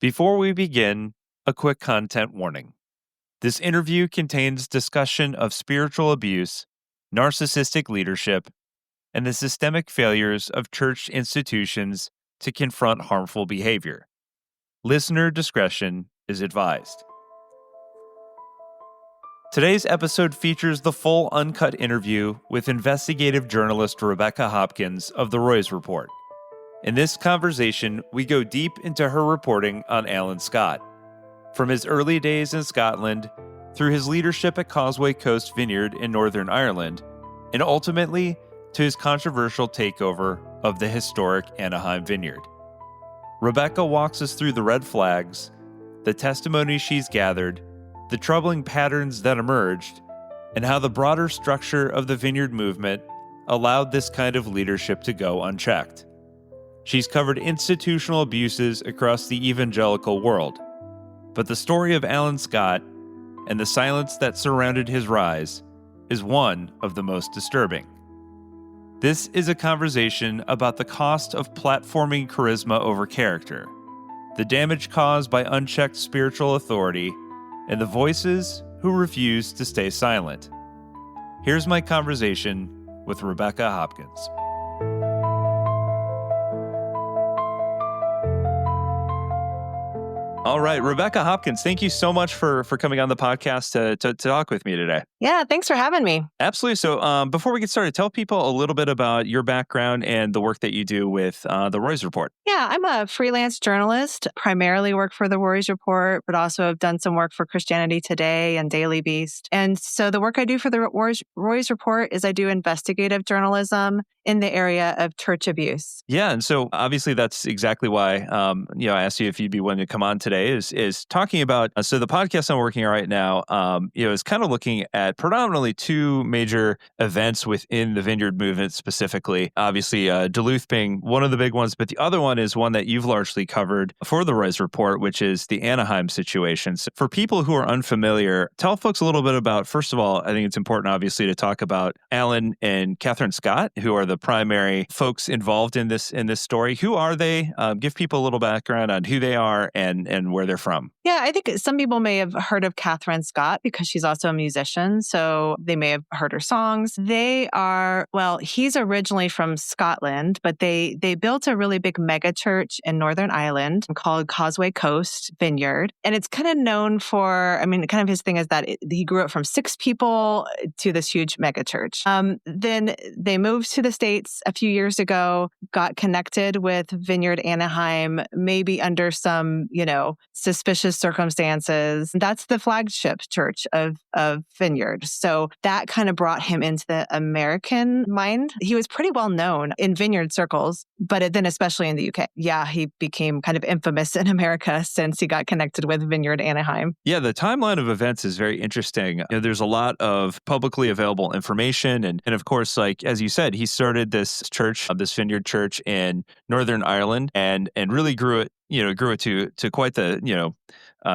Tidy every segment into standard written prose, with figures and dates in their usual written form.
Before we begin, a quick content warning. This interview contains discussion of spiritual abuse, narcissistic leadership, and the systemic failures of church institutions to confront harmful behavior. Listener discretion is advised. Today's episode features the full uncut interview with investigative journalist Rebecca Hopkins of the Roys Report. In this conversation, we go deep into her reporting on Alan Scott, from his early days in Scotland through his leadership at Causeway Coast Vineyard in Northern Ireland, and ultimately to his controversial takeover of the historic Anaheim Vineyard. Rebecca walks us through the red flags, the testimony she's gathered, the troubling patterns that emerged, and how the broader structure of the Vineyard movement allowed this kind of leadership to go unchecked. She's covered institutional abuses across the evangelical world, but the story of Alan Scott and the silence that surrounded his rise is one of the most disturbing. This is a conversation about the cost of platforming charisma over character, the damage caused by unchecked spiritual authority, and the voices who refuse to stay silent. Here's my conversation with Rebecca Hopkins. All right, Rebecca Hopkins, thank you so much for coming on the podcast to talk with me today. Yeah, thanks for having me. Absolutely. So before we get started, tell people a little bit about your background and the work that you do with the Roys Report. Yeah, I'm a freelance journalist, primarily work for the Roys Report, but also have done some work for Christianity Today and Daily Beast. And so the work I do for the Roys Report is I do investigative journalism in the area of church abuse. Yeah, and so obviously that's exactly why I asked you if you'd be willing to come on today. Is talking about so the podcast I'm working on right now is kind of looking at predominantly two major events within the Vineyard movement specifically. Obviously, Duluth being one of the big ones, but the other one is one that you've largely covered for the Roys Report, which is the Anaheim situation. So for people who are unfamiliar, tell folks a little bit about. First of all, I think it's important, obviously, to talk about Alan and Catherine Scott, who are the primary folks involved in this story. Who are they? Give people a little background on who they are and where they're from. Yeah, I think some people may have heard of Catherine Scott because she's also a musician, so they may have heard her songs. He's originally from Scotland, but they built a really big mega church in Northern Ireland called Causeway Coast Vineyard. And it's kind of known for, kind of his thing is that he grew up from 6 people to this huge mega church. Then they moved to the States a few years ago, got connected with Vineyard Anaheim, maybe under some, suspicious circumstances. That's the flagship church of Vineyard. So that kind of brought him into the American mind. He was pretty well known in Vineyard circles, but then especially in the UK. Yeah, he became kind of infamous in America since he got connected with Vineyard Anaheim. Yeah, the timeline of events is very interesting. There's a lot of publicly available information. And of course, like, as you said, he started this church, this Vineyard church in Northern Ireland and really grew it to quite the,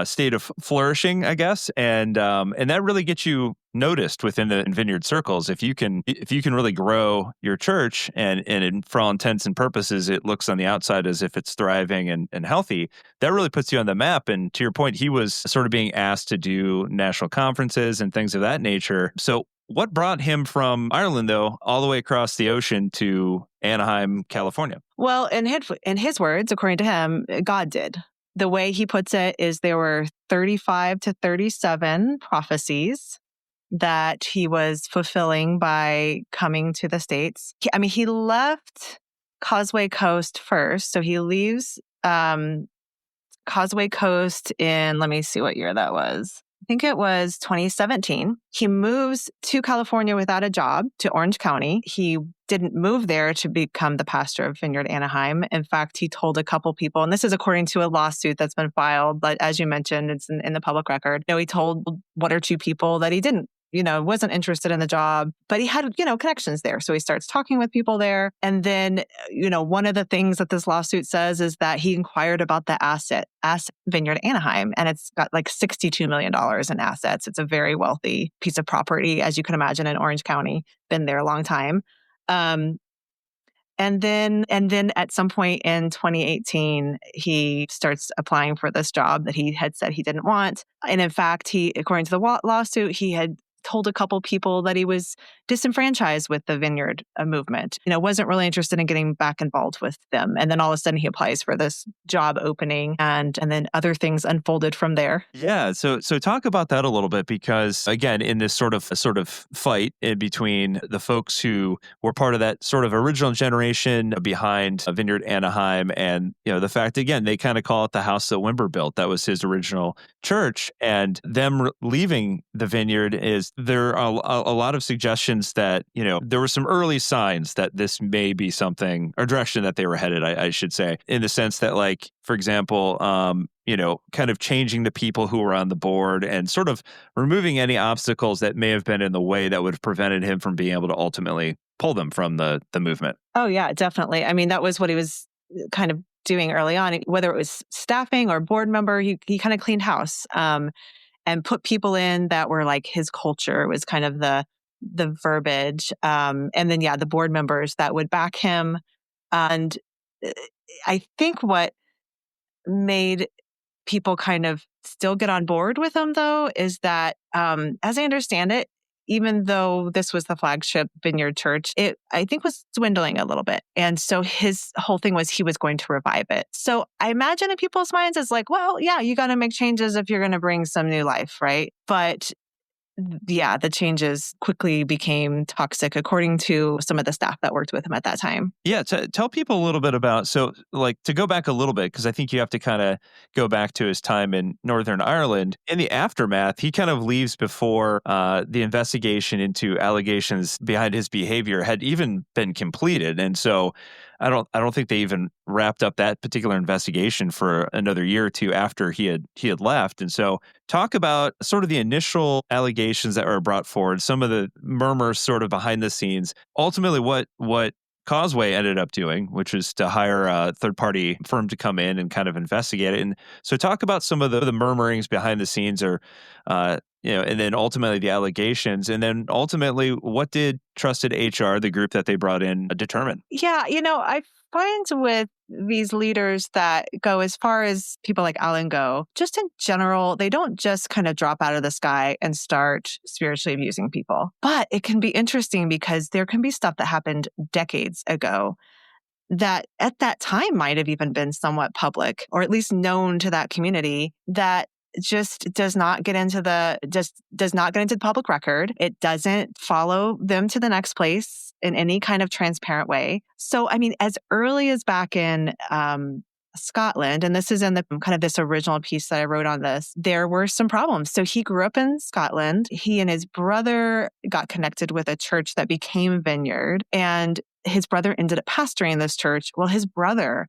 state of flourishing, I guess. And that really gets you noticed within the Vineyard circles. If you can really grow your church and for all intents and purposes, it looks on the outside as if it's thriving and healthy, that really puts you on the map. And to your point, he was sort of being asked to do national conferences and things of that nature. So what brought him from Ireland, though, all the way across the ocean to Anaheim, California? Well, in his words, according to him, God did. The way he puts it is there were 35 to 37 prophecies that he was fulfilling by coming to the States. He left Causeway Coast first. So he leaves Causeway Coast in, let me see what year that was. I think it was 2017. He moves to California without a job to Orange County. He didn't move there to become the pastor of Vineyard Anaheim. In fact, he told a couple people, and this is according to a lawsuit that's been filed, but as you mentioned, it's in the public record. He told 1 or 2 people that he didn't wasn't interested in the job, but he had, connections there. So he starts talking with people there. And then, one of the things that this lawsuit says is that he inquired about the asset Vineyard Anaheim, and it's got like $62 million in assets. It's a very wealthy piece of property, as you can imagine, in Orange County, been there a long time. And then at some point in 2018, he starts applying for this job that he had said he didn't want. And in fact, according to the lawsuit, he had told a couple people that he was disenfranchised with the Vineyard movement. Wasn't really interested in getting back involved with them. And then all of a sudden he applies for this job opening, and then other things unfolded from there. Yeah, so talk about that a little bit, because again, in this sort of fight in between the folks who were part of that sort of original generation behind Vineyard Anaheim, and the fact, again, they kind of call it the house that Wimber built. That was his original church, and them leaving the Vineyard, is there are a lot of suggestions that there were some early signs that this may be something, or direction that they were headed, I should say, in the sense that, like, for example, kind of changing the people who were on the board and sort of removing any obstacles that may have been in the way that would have prevented him from being able to ultimately pull them from the movement. Oh, yeah, definitely. I mean, that was what he was kind of doing early on, whether it was staffing or board member. He kind of cleaned house and put people in that were like his culture, was kind of the verbiage. And then, the board members that would back him. And I think what made people kind of still get on board with him, though, is that, as I understand it, even though this was the flagship Vineyard Church, it, I think, was dwindling a little bit. And so his whole thing was he was going to revive it. So I imagine in people's minds, it's like, well, yeah, you got to make changes if you're going to bring some new life, right? But the changes quickly became toxic, according to some of the staff that worked with him at that time. Yeah, tell people a little bit about, so, like, to go back a little bit, because I think you have to kind of go back to his time in Northern Ireland. In the aftermath, he kind of leaves before the investigation into allegations behind his behavior had even been completed. And so I don't think they even wrapped up that particular investigation for another year or two after he had left. And so talk about sort of the initial allegations that were brought forward, some of the murmurs sort of behind the scenes, ultimately what Causeway ended up doing, which is to hire a third-party firm to come in and kind of investigate it. And so talk about some of the murmurings behind the scenes, or and then ultimately the allegations, and then ultimately what did Trusted HR, the group that they brought in, determine? Yeah, I find with these leaders that go as far as people like Alan go, just in general, they don't just kind of drop out of the sky and start spiritually abusing people. But it can be interesting because there can be stuff that happened decades ago that at that time might have even been somewhat public, or at least known to that community, that just does not get into the public record. It doesn't follow them to the next place in any kind of transparent way. So, I mean, as early as back in Scotland, and this is in the kind of this original piece that I wrote on this, there were some problems. So he grew up in Scotland. He and his brother got connected with a church that became Vineyard, and his brother ended up pastoring this church. Well, his brother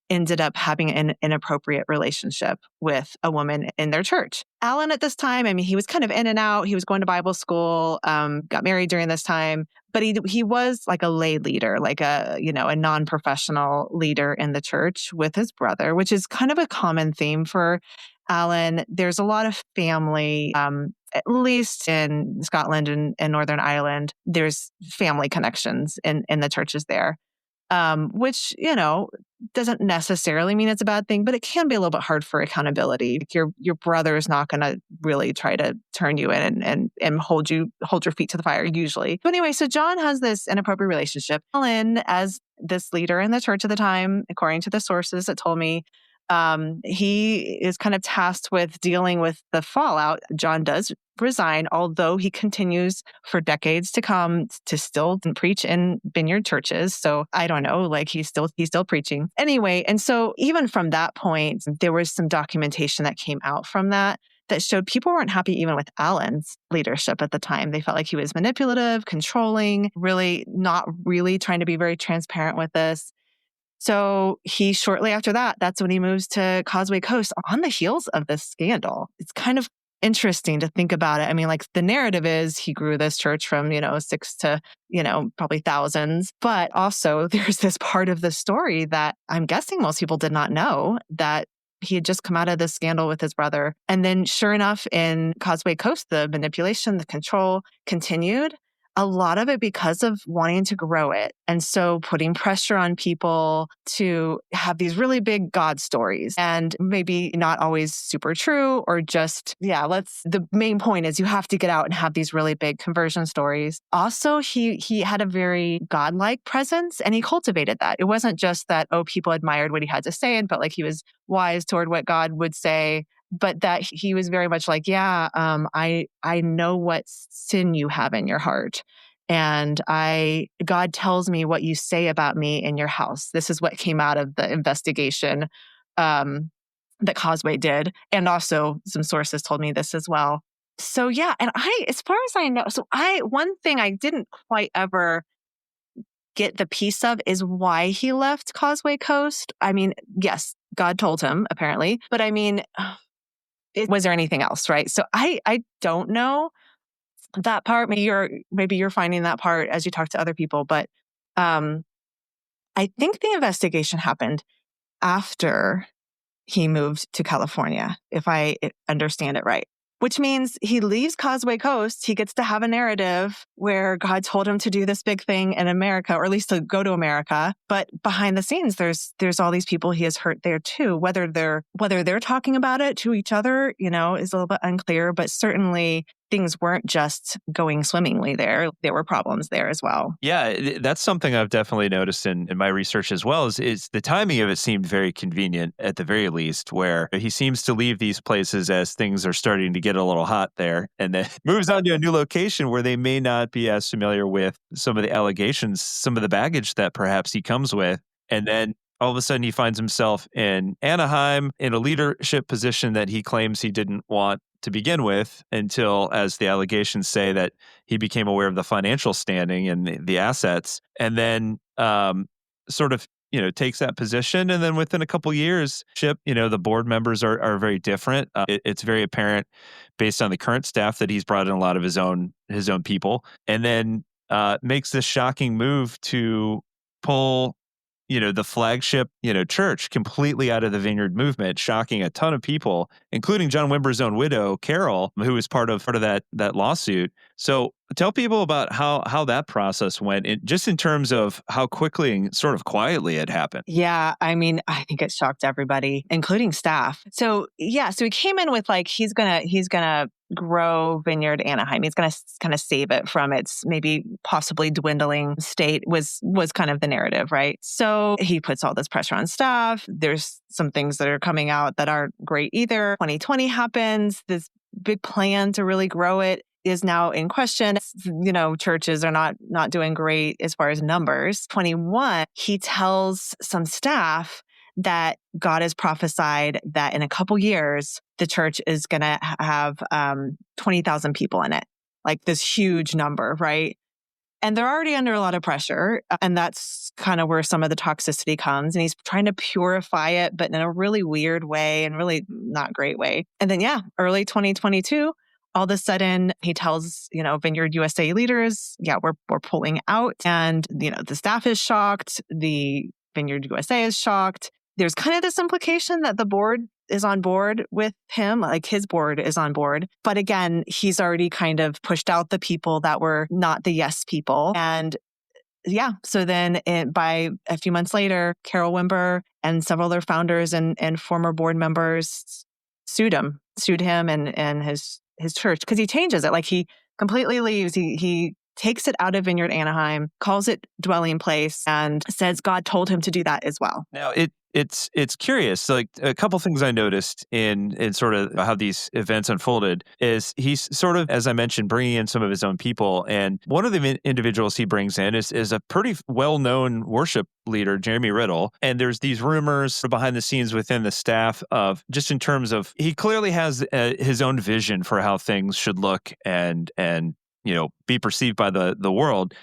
ended up having an inappropriate relationship with a woman in their church. Alan, at this time, I mean, he was kind of in and out. He was going to Bible school, got married during this time, but he was like a lay leader, like a non-professional leader in the church with his brother, which is kind of a common theme for Alan. There's a lot of family, at least in Scotland and Northern Ireland, there's family connections in the churches there. Which, doesn't necessarily mean it's a bad thing, but it can be a little bit hard for accountability. Your brother is not going to really try to turn you in and hold your feet to the fire usually. But anyway, so John has this inappropriate relationship. Alan, as this leader in the church at the time, according to the sources that told me, he is kind of tasked with dealing with the fallout. John does resign, although he continues for decades to come to still preach in Vineyard churches. So I don't know, like he's still preaching. Anyway, and so even from that point, there was some documentation that came out from that showed people weren't happy even with Alan's leadership at the time. They felt like he was manipulative, controlling, really not really trying to be very transparent with this. So he, shortly after that, that's when he moves to Causeway Coast on the heels of this scandal. It's kind of interesting to think about it. I mean, like the narrative is he grew this church from, 6 to, probably thousands. But also there's this part of the story that I'm guessing most people did not know, that he had just come out of this scandal with his brother. And then sure enough, in Causeway Coast, the manipulation, the control continued. a lot of it because of wanting to grow it. And so putting pressure on people to have these really big God stories and maybe not always super true or just, the main point is you have to get out and have these really big conversion stories. Also, he had a very godlike presence and he cultivated that. It wasn't just that, people admired what he had to say and felt like he was wise toward what God would say, but that he was very much like, I know what sin you have in your heart. And God tells me what you say about me in your house. This is what came out of the investigation that Causeway did. And also some sources told me this as well. So and as far as I know, one thing I didn't quite ever get the piece of is why he left Causeway Coast. I mean, yes, God told him apparently, but I mean, was there anything else, right? So I don't know that part. Maybe you're finding that part as you talk to other people, but I think the investigation happened after he moved to California, if I understand it right. Which means he leaves Causeway Coast. He gets to have a narrative where God told him to do this big thing in America, or at least to go to America. But behind the scenes, there's all these people he has hurt there too. Whether they're talking about it to each other, is a little bit unclear. But certainly things weren't just going swimmingly there. There were problems there as well. Yeah, that's something I've definitely noticed in my research as well, is the timing of it seemed very convenient at the very least, where he seems to leave these places as things are starting to get a little hot there and then moves on to a new location where they may not be as familiar with some of the allegations, some of the baggage that perhaps he comes with. And then all of a sudden he finds himself in Anaheim in a leadership position that he claims he didn't want to begin with, until, as the allegations say, that he became aware of the financial standing and the assets, and then sort of takes that position. And then within a couple years, the board members are very different. It's very apparent based on the current staff that he's brought in a lot of his own people, and then makes this shocking move to pull the flagship, church completely out of the Vineyard movement, shocking a ton of people, including John Wimber's own widow, Carol, who was part of that lawsuit. So tell people about how that process went, just in terms of how quickly and sort of quietly it happened. Yeah, I mean, I think it shocked everybody, including staff. So he came in with like, he's gonna grow Vineyard Anaheim. He's gonna kind of save it from its maybe possibly dwindling state, was kind of the narrative, right? So he puts all this pressure on staff. There's some things that are coming out that aren't great either. 2020 happens. This big plan to really grow it is now in question. Churches are not doing great as far as numbers. 21, he tells some staff that God has prophesied that in a couple years, the church is going to have 20,000 people in it, like this huge number, right? And they're already under a lot of pressure. And that's kind of where some of the toxicity comes. And he's trying to purify it, but in a really weird way and really not great way. And then, early 2022, all of a sudden, he tells, Vineyard USA leaders, we're pulling out. And, the staff is shocked. The Vineyard USA is shocked. There's kind of this implication that the board is on board with him, like his board is on board. But again, he's already kind of pushed out the people that were not the yes people. And so then by a few months later, Carol Wimber and several other founders and former board members sued him and his church, because he changes it. Like he completely leaves. He takes it out of Vineyard Anaheim, calls it dwelling place, and says God told him to do that as well. Now it's curious. Like a couple things I noticed in sort of how these events unfolded is he's sort of, as I mentioned, bringing in some of his own people. And one of the individuals he brings in is a pretty well-known worship leader, Jeremy Riddle. And there's these rumors behind the scenes within the staff of, just in terms of, he clearly has his own vision for how things should look and be perceived by the world.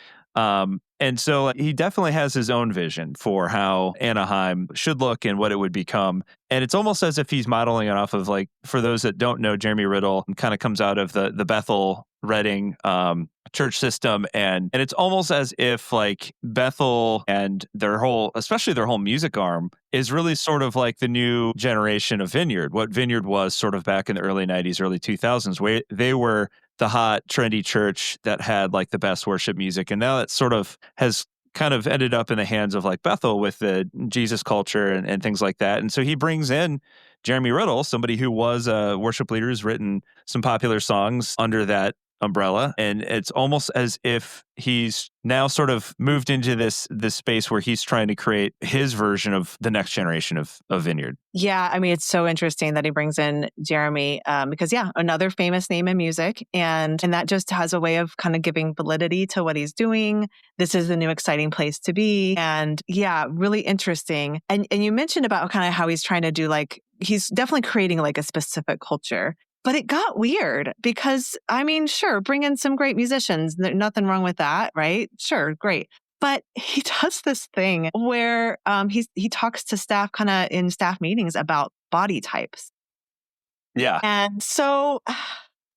And so he definitely has his own vision for how Anaheim should look and what it would become. And it's almost as if he's modeling it off of, like, for those that don't know, Jeremy Riddle kind of comes out of the Bethel Reading church system. And it's almost as if like Bethel and especially their whole music arm is really sort of like the new generation of Vineyard, what Vineyard was sort of back in the early 90s, early 2000s, where they were the hot, trendy church that had like the best worship music. And now it sort of has kind of ended up in the hands of like Bethel with the Jesus culture and things like that. And so he brings in Jeremy Riddle, somebody who was a worship leader who's written some popular songs under that umbrella. And it's almost as if he's now sort of moved into this space where he's trying to create his version of the next generation of Vineyard. Yeah, I mean, it's so interesting that he brings in Jeremy because, yeah, another famous name in music. And that just has a way of kind of giving validity to what he's doing. This is the new exciting place to be. And yeah, really interesting. And you mentioned about kind of how he's trying to do like, he's definitely creating like a specific culture. But it got weird because, I mean, sure, bring in some great musicians. There's nothing wrong with that, right? Sure, great. But he does this thing where he talks to staff kind of in staff meetings about body types. Yeah. And so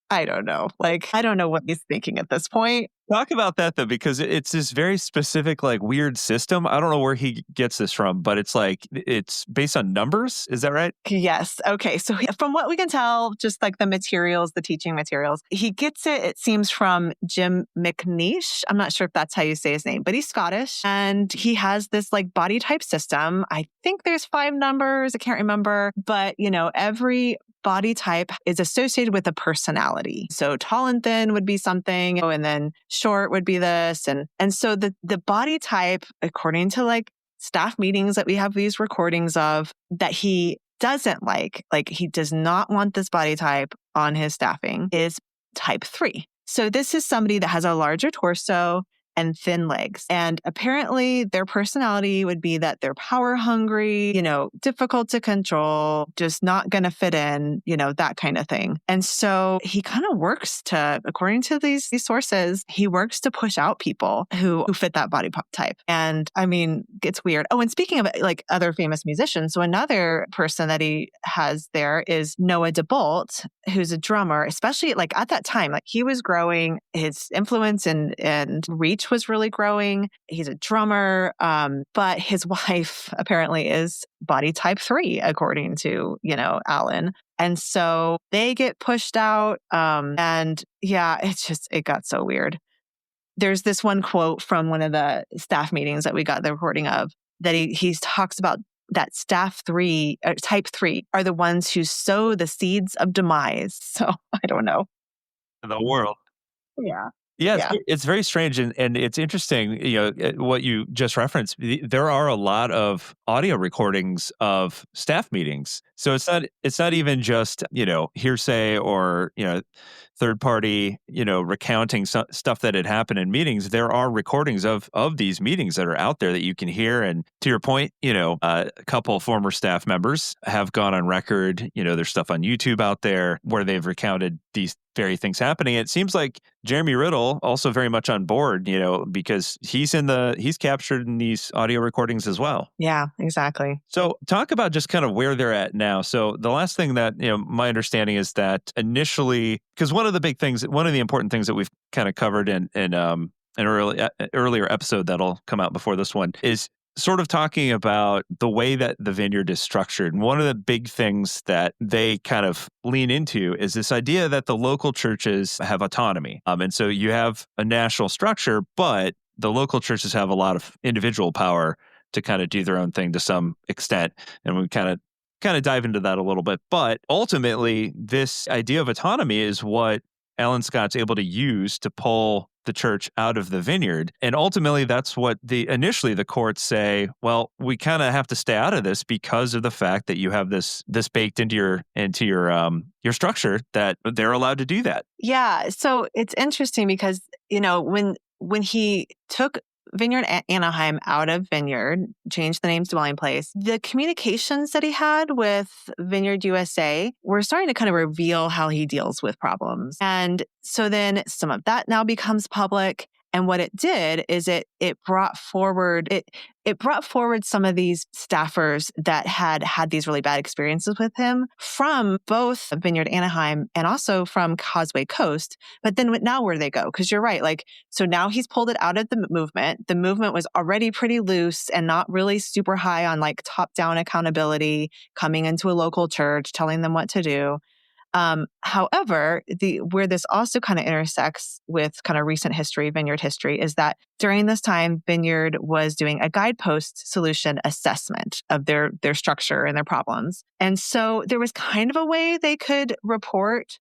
I don't know. Like, I don't know what he's thinking at this point. Talk about that though, because it's this very specific, like weird system. I don't know where he gets this from, but it's like, it's based on numbers. Is that right? Yes. Okay. So from what we can tell, just like the materials, the teaching materials, he gets it, it seems, from Jim McNeish. I'm not sure if that's how you say his name, but he's Scottish and he has this like body type system. I think there's 5 numbers. I can't remember, but every body type is associated with a personality. So tall and thin would be something, and then short would be this. And so the body type, according to like staff meetings that we have these recordings of, that he doesn't like he does not want this body type on his staffing, is type 3. So this is somebody that has a larger torso and thin legs. And apparently their personality would be that they're power hungry, difficult to control, just not going to fit in, that kind of thing. And so he kind of works to, according to these sources, he works to push out people who fit that body type. And I mean, it's weird. Oh, and speaking of like other famous musicians, so another person that he has there is Noah DeBolt, who's a drummer, especially like at that time, like he was growing, his influence and reach was really growing. He's a drummer, but his wife apparently is body type 3, according to, Alan. And so they get pushed out. And yeah, it got so weird. There's this one quote from one of the staff meetings that we got the recording of that he talks about that type 3 are the ones who sow the seeds of demise. So I don't know. In the world. Yeah. Yeah, it's very strange, and it's interesting, what you just referenced. There are a lot of audio recordings of staff meetings. So it's not even just, hearsay or, third party, recounting stuff that had happened in meetings. There are recordings of these meetings that are out there that you can hear. And to your point, a couple of former staff members have gone on record. There's stuff on YouTube out there where they've recounted these very things happening. It seems like Jeremy Riddle also very much on board, because he's captured in these audio recordings as well. Yeah, exactly. So talk about just kind of where they're at now. So the last thing that, my understanding is that initially, because one of the important things that we've kind of covered in an earlier episode that'll come out before this one is sort of talking about the way that the vineyard is structured. And one of the big things that they kind of lean into is this idea that the local churches have autonomy. And so you have a national structure, but the local churches have a lot of individual power to kind of do their own thing to some extent. And we kind of dive into that a little bit. But ultimately, this idea of autonomy is what Alan Scott's able to use to pull the church out of the vineyard. And ultimately, that's what initially the courts say, well, we kind of have to stay out of this because of the fact that you have this baked into your structure that they're allowed to do that. Yeah. So it's interesting because, when he took Vineyard Anaheim out of Vineyard, changed the name to Dwelling Place, the communications that he had with Vineyard USA were starting to kind of reveal how he deals with problems. And so then some of that now becomes public. And what it did is it brought forward some of these staffers that had these really bad experiences with him from both Vineyard Anaheim and also from Causeway Coast. But then now where do they go? Because you're right. Like, so now he's pulled it out of the movement. The movement was already pretty loose and not really super high on like top-down accountability, coming into a local church, telling them what to do. However, where this also kind of intersects with kind of recent history, Vineyard history, is that during this time, Vineyard was doing a guidepost solution assessment of their structure and their problems. And so there was kind of a way they could report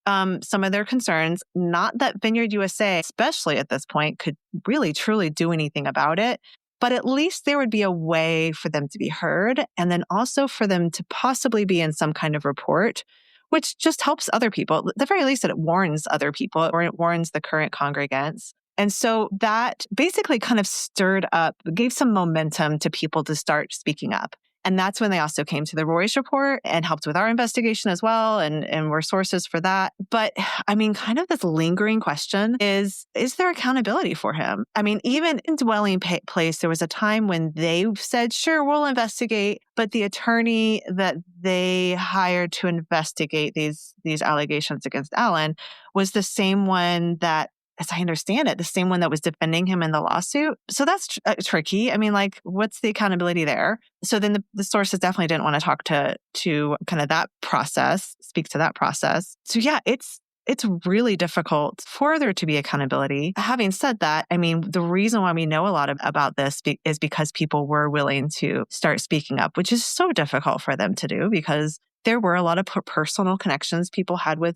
some of their concerns. Not that Vineyard USA, especially at this point, could really truly do anything about it, but at least there would be a way for them to be heard, and then also for them to possibly be in some kind of report, which just helps other people. At the very least, it warns other people, or it warns the current congregants. And so that basically kind of stirred up, gave some momentum to people to start speaking up. And that's when they also came to the Royce Report and helped with our investigation as well, and were sources for that. But I mean, kind of this lingering question is there accountability for him? I mean, even in Dwelling Place, there was a time when they said, sure, we'll investigate. But the attorney that they hired to investigate these allegations against Alan was the same one that, as I understand it, the same one that was defending him in the lawsuit. So that's tricky. I mean, like, what's the accountability there? So then the sources definitely didn't want to talk to kind of that process, speak to that process. So yeah, it's really difficult for there to be accountability. Having said that, I mean, the reason why we know a lot about this is because people were willing to start speaking up, which is so difficult for them to do because there were a lot of personal connections people had with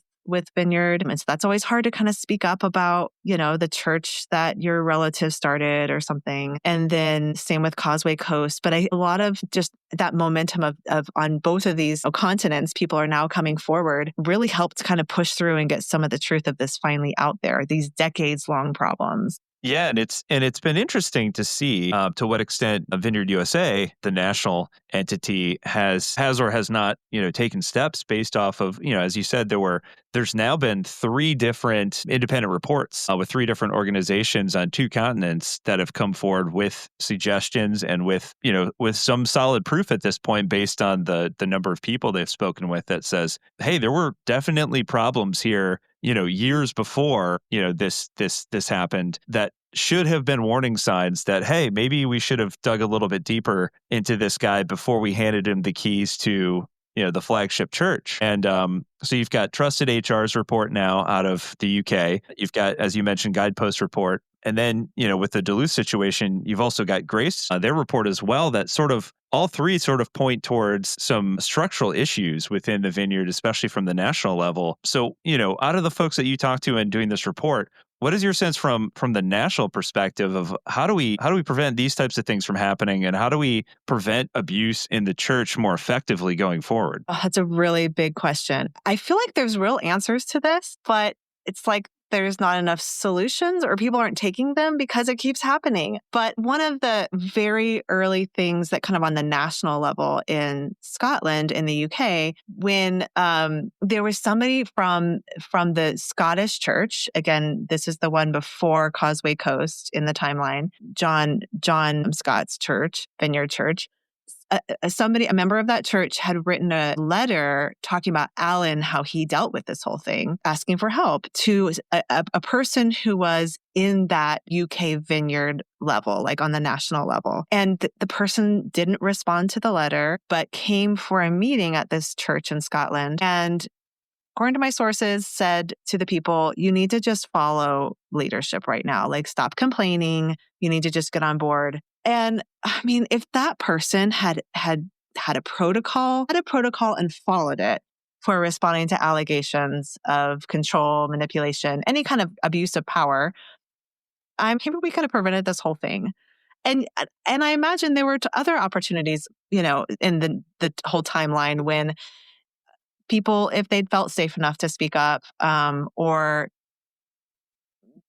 Vineyard. And so that's always hard to kind of speak up about, the church that your relative started or something. And then same with Causeway Coast. But a lot of just that momentum of on both of these continents, people are now coming forward, really helped kind of push through and get some of the truth of this finally out there, these decades long problems. Yeah, and it's been interesting to see to what extent Vineyard USA, the national entity, has or has not, taken steps based off of, as you said, there's now been 3 different independent reports with 3 different organizations on 2 continents that have come forward with suggestions and with some solid proof at this point based on the number of people they've spoken with that says, hey, there were definitely problems here, years before, this happened that should have been warning signs that, hey, maybe we should have dug a little bit deeper into this guy before we handed him the keys to, the flagship church. And so you've got Trusted HR's report now out of the UK. You've got, as you mentioned, Guidepost report. And then, with the Duluth situation, you've also got Grace, their report as well, that sort of all 3 sort of point towards some structural issues within the Vineyard, especially from the national level. So, out of the folks that you talked to and doing this report, what is your sense from the national perspective of how do we prevent these types of things from happening, and how do we prevent abuse in the church more effectively going forward? Oh, that's a really big question. I feel like there's real answers to this, but it's like there's not enough solutions or people aren't taking them because it keeps happening. But one of the very early things that kind of on the national level in Scotland, in the UK, when there was somebody from the Scottish church, again, this is the one before Causeway Coast in the timeline, John Scott's church, Vineyard Church, a member of that church had written a letter talking about Alan, how he dealt with this whole thing, asking for help to a person who was in that UK Vineyard level, like on the national level. And the person didn't respond to the letter, but came for a meeting at this church in Scotland. And according to my sources, said to the people, you need to just follow leadership right now. Like, stop complaining. You need to just get on board. And I mean, if that person had a protocol and followed it for responding to allegations of control, manipulation, any kind of abuse of power, maybe we could have prevented this whole thing. And I imagine there were other opportunities, in the whole timeline when people, if they'd felt safe enough to speak up, or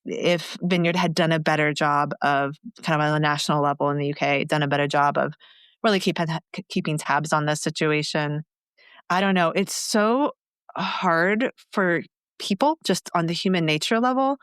if Vineyard had done a better job of kind of on the national level in the UK, done a better job of really keeping tabs on this situation. I don't know. It's so hard for people just on the human nature level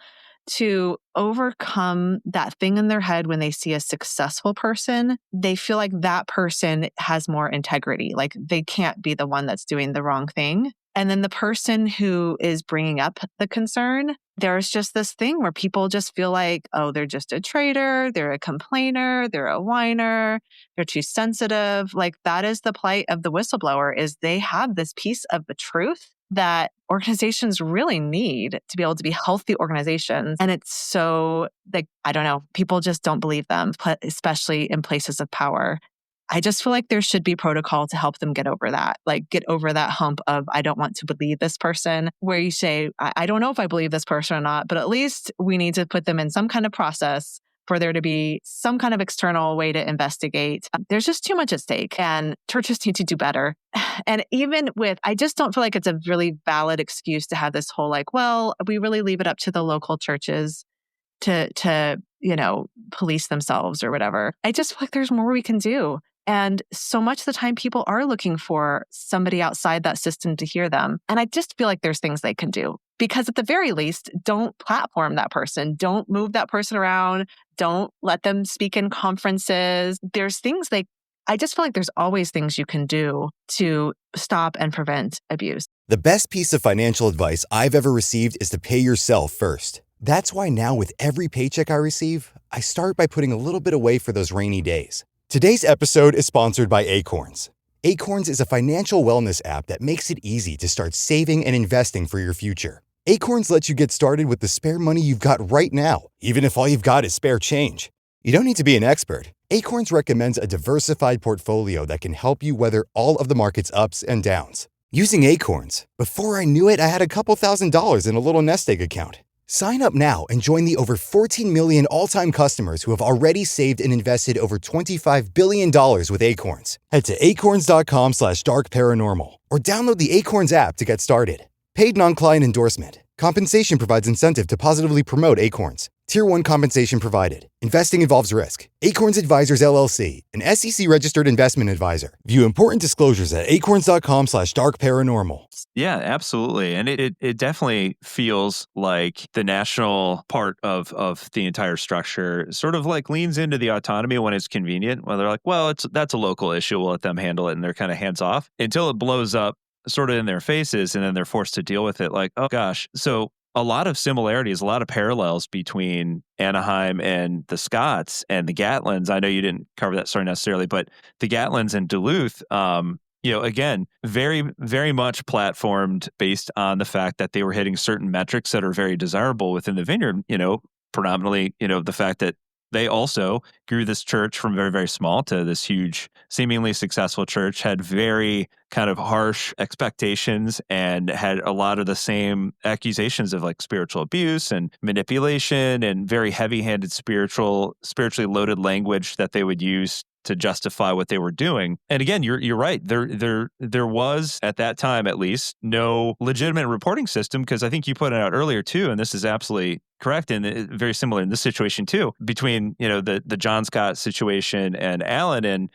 to overcome that thing in their head when they see a successful person. They feel like that person has more integrity, like they can't be the one that's doing the wrong thing. And then the person who is bringing up the concern, there's just this thing where people just feel like, oh, they're just a traitor, they're a complainer, they're a whiner, they're too sensitive. Like, that is the plight of the whistleblower, is they have this piece of the truth that organizations really need to be able to be healthy organizations. And it's so, like, I don't know, people just don't believe them, especially in places of power. I just feel like there should be protocol to help them get over that, like get over that hump of, I don't want to believe this person, where you say, I don't know if I believe this person or not, but at least we need to put them in some kind of process for there to be some kind of external way to investigate. There's just too much at stake, and churches need to do better. And even with, I just don't feel like it's a really valid excuse to have this whole like, well, we really leave it up to the local churches to police themselves or whatever. I just feel like there's more we can do. And so much of the time, people are looking for somebody outside that system to hear them. And I just feel like there's things they can do. Because at the very least, don't platform that person. Don't move that person around. Don't let them speak in conferences. There's things I just feel like there's always things you can do to stop and prevent abuse. The best piece of financial advice I've ever received is to pay yourself first. That's why now with every paycheck I receive, I start by putting a little bit away for those rainy days. Today's episode is sponsored by Acorns. Acorns is a financial wellness app that makes it easy to start saving and investing for your future. Acorns lets you get started with the spare money you've got right now, even if all you've got is spare change. You don't need to be an expert. Acorns recommends a diversified portfolio that can help you weather all of the market's ups and downs. Using Acorns, before I knew it, I had a couple $1,000s in a little nest egg account. Sign up now and join the over 14 million all-time customers who have already saved and invested over $25 billion with Acorns. Head to acorns.com/darkparanormal or download the Acorns app to get started. Paid non-client endorsement. Compensation provides incentive to positively promote Acorns. Tier 1 compensation provided. Investing involves risk. Acorns Advisors LLC, an SEC-registered investment advisor. View important disclosures at acorns.com/darkparanormal. Yeah, absolutely. And it definitely feels like the national part of the entire structure sort of like leans into the autonomy when it's convenient, where they're like, well, that's a local issue. We'll let them handle it. And they're kind of hands off until it blows up sort of in their faces. And then they're forced to deal with it like, oh gosh. So a lot of similarities, a lot of parallels between Anaheim and the Scotts and the Gatlins. I know you didn't cover that story necessarily, but the Gatlins and Duluth, again, very, very much platformed based on the fact that they were hitting certain metrics that are very desirable within the vineyard, predominantly, the fact that they also grew this church from very, very small to this huge, seemingly successful church, had very kind of harsh expectations and had a lot of the same accusations of like spiritual abuse and manipulation and very heavy-handed spiritually loaded language that they would use to justify what they were doing. And again, you're right. There was at that time, at least, no legitimate reporting system, because I think you put it out earlier too, and this is absolutely correct and very similar in this situation too, between the John Scott situation and Allen. And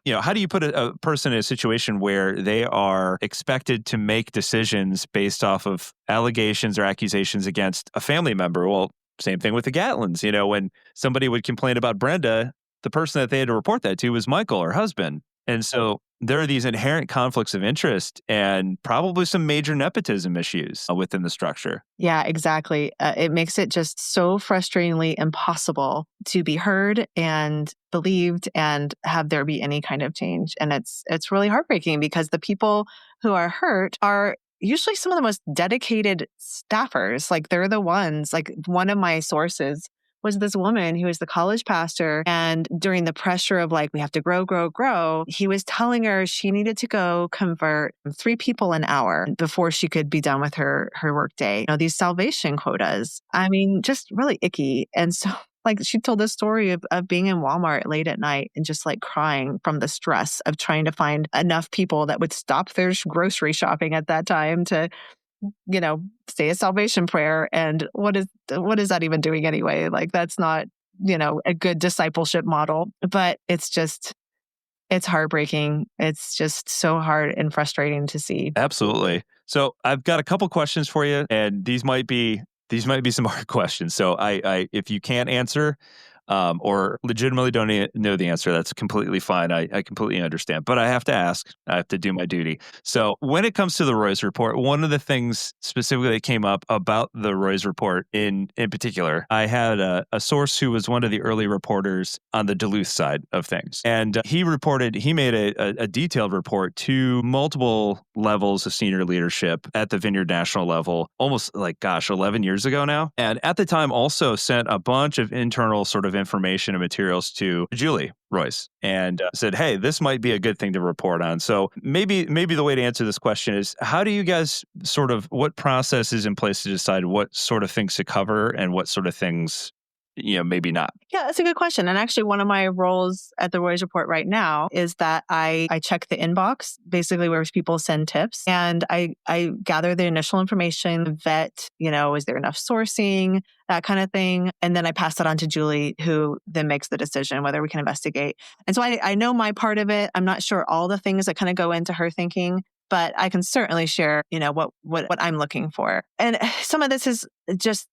how do you put a person in a situation where they are expected to make decisions based off of allegations or accusations against a family member? Well, same thing with the Gatlins. When somebody would complain about Brenda, the person that they had to report that to was Michael, her husband. And so there are these inherent conflicts of interest and probably some major nepotism issues within the structure. Yeah, exactly. It makes it just so frustratingly impossible to be heard and believed and have there be any kind of change. And it's really heartbreaking because the people who are hurt are usually some of the most dedicated staffers. Like they're the ones, like one of my sources was this woman who was the college pastor. And during the pressure of like, we have to grow, he was telling her she needed to go convert 3 people an hour before she could be done with her work day. These salvation quotas. I mean, just really icky. And so like she told this story of being in Walmart late at night and just like crying from the stress of trying to find enough people that would stop their grocery shopping at that time to say a salvation prayer. And what is that even doing anyway? Like that's not, a good discipleship model, but it's heartbreaking. It's just so hard and frustrating to see. Absolutely. So I've got a couple questions for you, and these might be some hard questions. So I if you can't answer, or legitimately don't know the answer, that's completely fine. I completely understand. But I have to ask. I have to do my duty. So when it comes to the Roy's report, one of the things specifically that came up about the Roy's report in particular, I had a source who was one of the early reporters on the Duluth side of things. And he made a detailed report to multiple levels of senior leadership at the Vineyard National level, almost 11 years ago now. And at the time also sent a bunch of internal sort of information and materials to Julie Royce and said, hey, this might be a good thing to report on. So maybe the way to answer this question is, how do you guys what process is in place to decide what sort of things to cover and what sort of things maybe not? Yeah, that's a good question. And actually, one of my roles at the Roy's Report right now is that I check the inbox, basically where people send tips, and I gather the initial information, vet, is there enough sourcing, that kind of thing. And then I pass that on to Julie, who then makes the decision whether we can investigate. And so I know my part of it. I'm not sure all the things that kind of go into her thinking, but I can certainly share, what I'm looking for. And some of this is just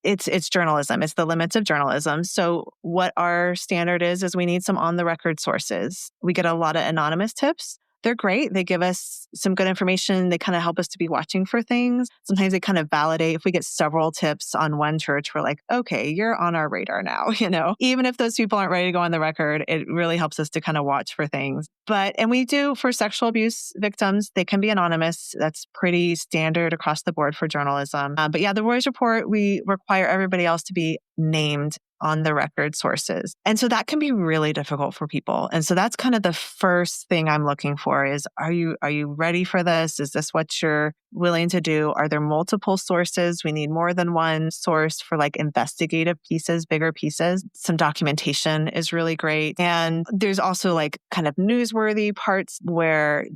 it's journalism. It's the limits of journalism. So what our standard is we need some on-the-record sources. We get a lot of anonymous tips. They're great. They give us some good information. They kind of help us to be watching for things. Sometimes they kind of validate. If we get several tips on one church, we're like, okay, you're on our radar now, Even if those people aren't ready to go on the record, it really helps us to kind of watch for things. And we do, for sexual abuse victims, they can be anonymous. That's pretty standard across the board for journalism. But yeah, the Roy's Report, we require everybody else to be named on the record sources. And so that can be really difficult for people. And so that's kind of the first thing I'm looking for is, are you ready for this? Is this what you're willing to do? Are there multiple sources? We need more than one source for investigative pieces, bigger pieces. Some documentation is really great. And there's also kind of newsworthy parts where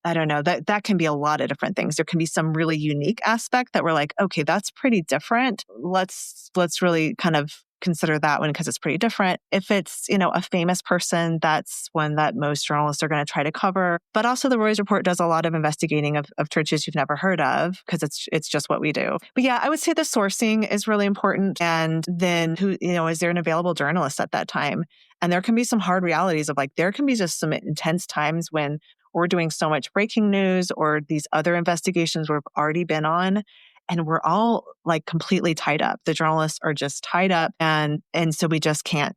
I don't know, that can be a lot of different things. There can be some really unique aspect that we're like, okay, that's pretty different. Let's really kind of consider that one because it's pretty different. If it's, a famous person, that's one that most journalists are going to try to cover. But also the Roy's Report does a lot of investigating of churches you've never heard of because it's just what we do. But yeah, I would say the sourcing is really important. And then is there an available journalist at that time? And there can be some hard realities of there can be just some intense times when we're doing so much breaking news or these other investigations we've already been on. And we're all completely tied up. The journalists are just tied up. And so we just can't,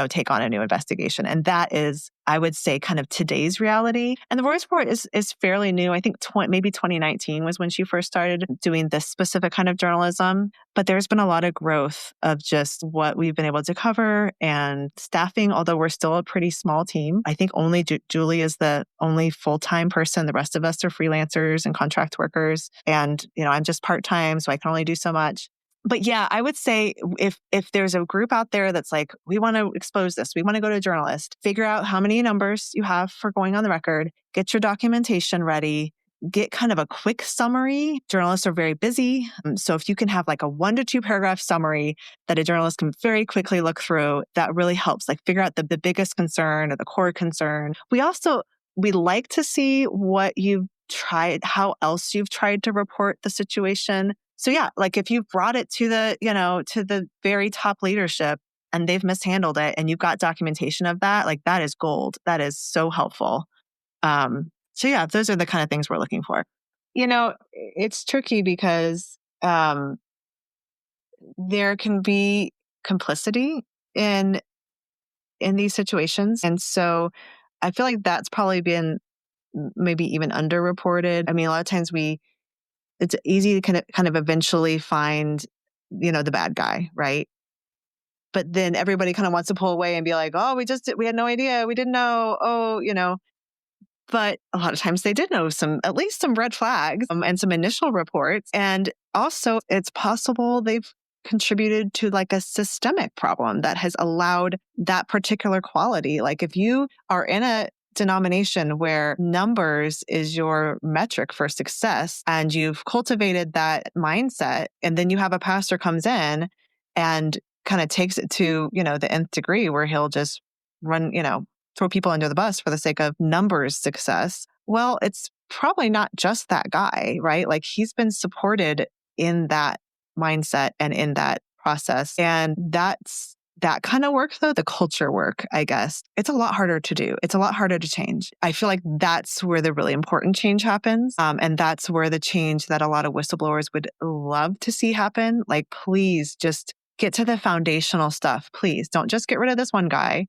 take on a new investigation. And that is, I would say, kind of today's reality. And the Roy's Report is fairly new. I think maybe 2019 was when she first started doing this specific kind of journalism. But there's been a lot of growth of just what we've been able to cover and staffing, although we're still a pretty small team. I think only Julie is the only full-time person. The rest of us are freelancers and contract workers. And, I'm just part-time, so I can only do so much. But yeah, I would say if there's a group out there that's we want to expose this, we want to go to a journalist, figure out how many numbers you have for going on the record, get your documentation ready, get kind of a quick summary. Journalists are very busy. So if you can have a 1 to 2 paragraph summary that a journalist can very quickly look through, that really helps figure out the biggest concern or the core concern. We like to see what you've tried, how else you've tried to report the situation. So yeah, if you've brought it to the very top leadership and they've mishandled it and you've got documentation of that, that is gold. That is so helpful. So yeah, those are the kind of things we're looking for. It's tricky because there can be complicity in these situations. And so I feel like that's probably been maybe even underreported. I mean, a lot of times it's easy to kind of eventually find, the bad guy, right? But then everybody kind of wants to pull away and be like, oh, we had no idea. We didn't know. Oh, But a lot of times they did know at least some red flags and some initial reports. And also it's possible they've contributed to a systemic problem that has allowed that particular quality. If you are in a denomination where numbers is your metric for success and you've cultivated that mindset, and then you have a pastor comes in and kind of takes it to, the nth degree where he'll just run, throw people under the bus for the sake of numbers success. Well, it's probably not just that guy, right? He's been supported in that mindset and in that process. And that's that kind of work, though, the culture work, I guess, it's a lot harder to do. It's a lot harder to change. I feel like that's where the really important change happens. And that's where the change that a lot of whistleblowers would love to see happen. Like, please just get to the foundational stuff. Please don't just get rid of this one guy,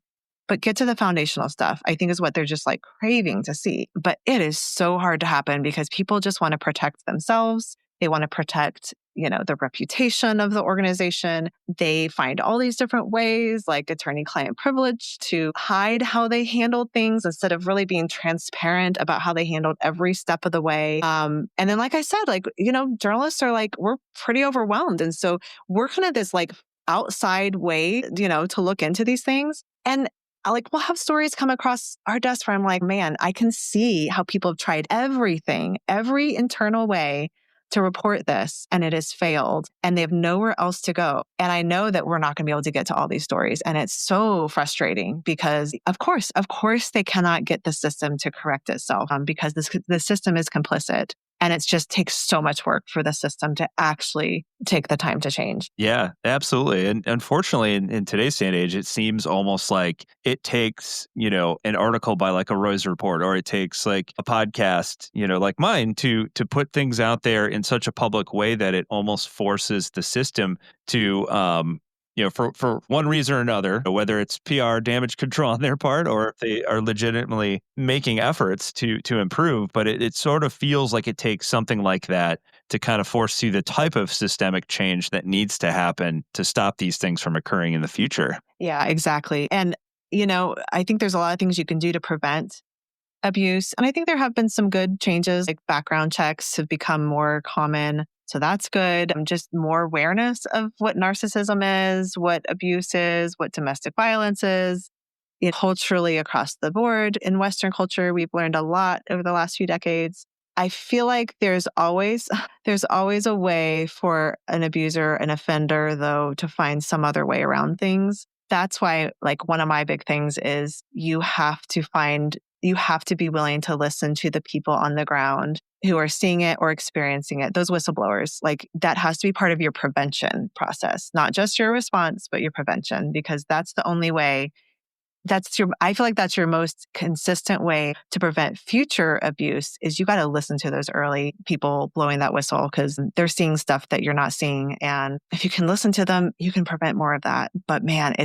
but get to the foundational stuff, I think is what they're just like craving to see. But it is so hard to happen because people just want to protect themselves. They want to protect, the reputation of the organization. They find all these different ways, like attorney-client privilege, to hide how they handled things instead of really being transparent about how they handled every step of the way. And then, like I said, journalists are like, we're pretty overwhelmed. And so we're kind of this like outside way, to look into these things. And we'll have stories come across our desk where I'm like, man, I can see how people have tried everything, every internal way to report this, and it has failed, and they have nowhere else to go. And I know that we're not going to be able to get to all these stories. And it's so frustrating because of course, they cannot get the system to correct itself because the system is complicit. And it just takes so much work for the system to actually take the time to change. Yeah, absolutely. And unfortunately, in today's day and age, it seems almost like it takes, an article by like a Roy's Report, or it takes like a podcast, like mine to put things out there in such a public way that it almost forces the system to, for one reason or another, whether it's PR damage control on their part or if they are legitimately making efforts to improve. But it sort of feels like it takes something like that to kind of force you the type of systemic change that needs to happen to stop these things from occurring in the future. Yeah, exactly. And, I think there's a lot of things you can do to prevent abuse. And I think there have been some good changes, like background checks have become more common. So that's good. Just more awareness of what narcissism is, what abuse is, what domestic violence is. Culturally across the board in Western culture, we've learned a lot over the last few decades. I feel like there's always a way for an abuser, an offender, though, to find some other way around things. That's why, like, one of my big things is you have to be willing to listen to the people on the ground who are seeing it or experiencing it, those whistleblowers. Like, that has to be part of your prevention process, not just your response, but your prevention, because that's the only way. I feel like that's your most consistent way to prevent future abuse is you got to listen to those early people blowing that whistle because they're seeing stuff that you're not seeing. And if you can listen to them, you can prevent more of that. But man,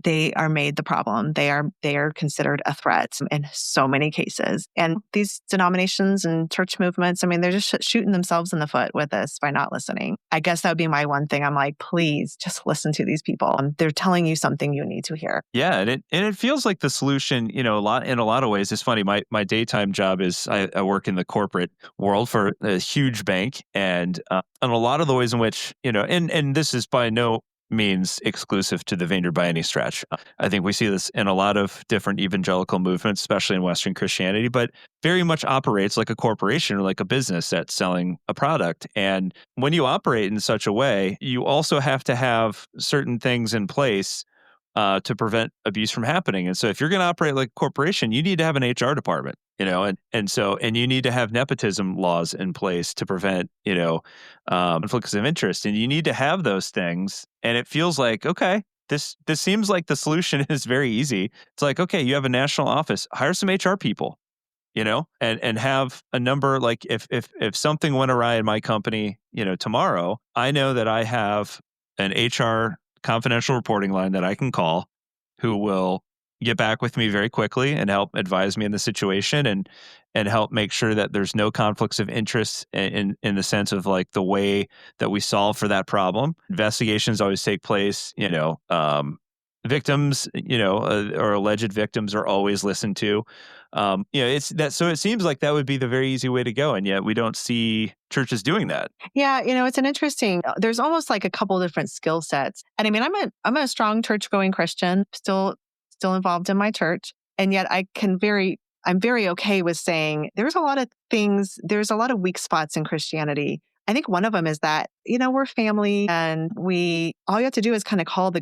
they are made the problem. They are considered a threat in so many cases. And these denominations and church movements, they're just shooting themselves in the foot with this by not listening. I guess that would be my one thing. I'm like, please just listen to these people. They're telling you something you need to hear. Yeah, and it feels like the solution, in a lot of ways. It's funny. My daytime job is I work in the corporate world for a huge bank, and a lot of the ways in which and this is by no means exclusive to the vineyard by any stretch. I think we see this in a lot of different evangelical movements, especially in Western Christianity, but very much operates like a corporation or like a business that's selling a product. And when you operate in such a way, you also have to have certain things in place to prevent abuse from happening. And so if you're going to operate like a corporation, you need to have an HR department, and you need to have nepotism laws in place to prevent, conflicts of interest. And you need to have those things. And it feels like, okay, this seems like the solution is very easy. It's like, okay, you have a national office, hire some HR people, and have a number. Like if something went awry in my company, tomorrow, I know that I have an HR confidential reporting line that I can call, who will get back with me very quickly and help advise me in the situation and help make sure that there's no conflicts of interest in the sense of like the way that we solve for that problem. Investigations always take place, victims, or alleged victims are always listened to. It's that. So it seems like that would be the very easy way to go. And yet we don't see churches doing that. Yeah. It's an interesting, there's almost like a couple different skill sets. And I'm a strong church going Christian, still involved in my church. And yet I'm very okay with saying there's a lot of weak spots in Christianity. I think one of them is that, we're family and all you have to do is kind of call the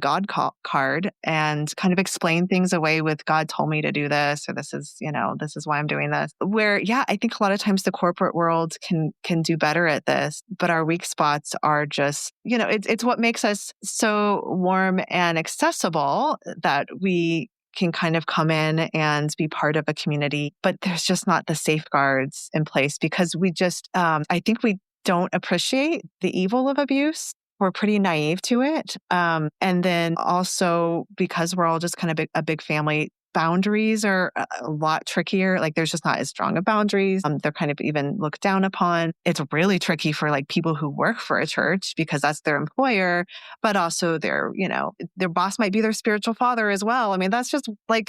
card and kind of explain things away with God told me to do this, or this is why I'm doing this. Where, yeah, I think a lot of times the corporate world can do better at this, but our weak spots are just, it's what makes us so warm and accessible that we can kind of come in and be part of a community, but there's just not the safeguards in place because we just, I think we don't appreciate the evil of abuse. We're pretty naive to it. And then also because we're all just kind of a big family, boundaries are a lot trickier. Like there's just not as strong of boundaries. They're kind of even looked down upon. It's really tricky for like people who work for a church because that's their employer, but also their boss might be their spiritual father as well. I mean, that's just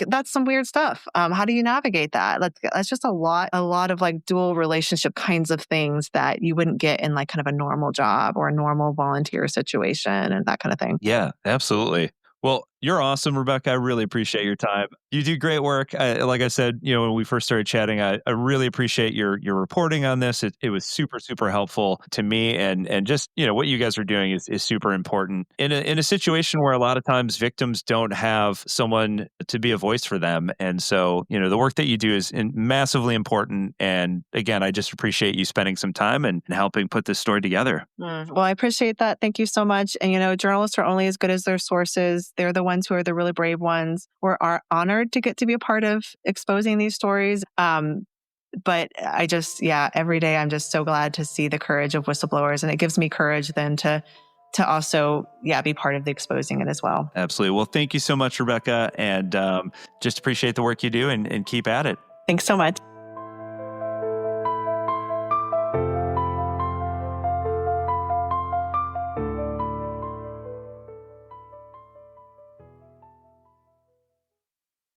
that's some weird stuff. How do you navigate that? That's just a lot of like dual relationship kinds of things that you wouldn't get in like kind of a normal job or a normal volunteer situation and that kind of thing. Yeah, absolutely. Well, you're awesome, Rebecca. I really appreciate your time. You do great work. Like I said, when we first started chatting, I really appreciate your reporting on this. It was super, super helpful to me, and just what you guys are doing is super important in a situation where a lot of times victims don't have someone to be a voice for them, and so the work that you do is massively important. And again, I just appreciate you spending some time and helping put this story together. Well, I appreciate that. Thank you so much. And journalists are only as good as their sources. They're the ones who are the really brave ones. We're honored to get to be a part of exposing these stories. But I just, every day I'm just so glad to see the courage of whistleblowers, and it gives me courage then to also, be part of the exposing it as well. Absolutely. Well, thank you so much, Rebecca, and just appreciate the work you do and keep at it. Thanks so much.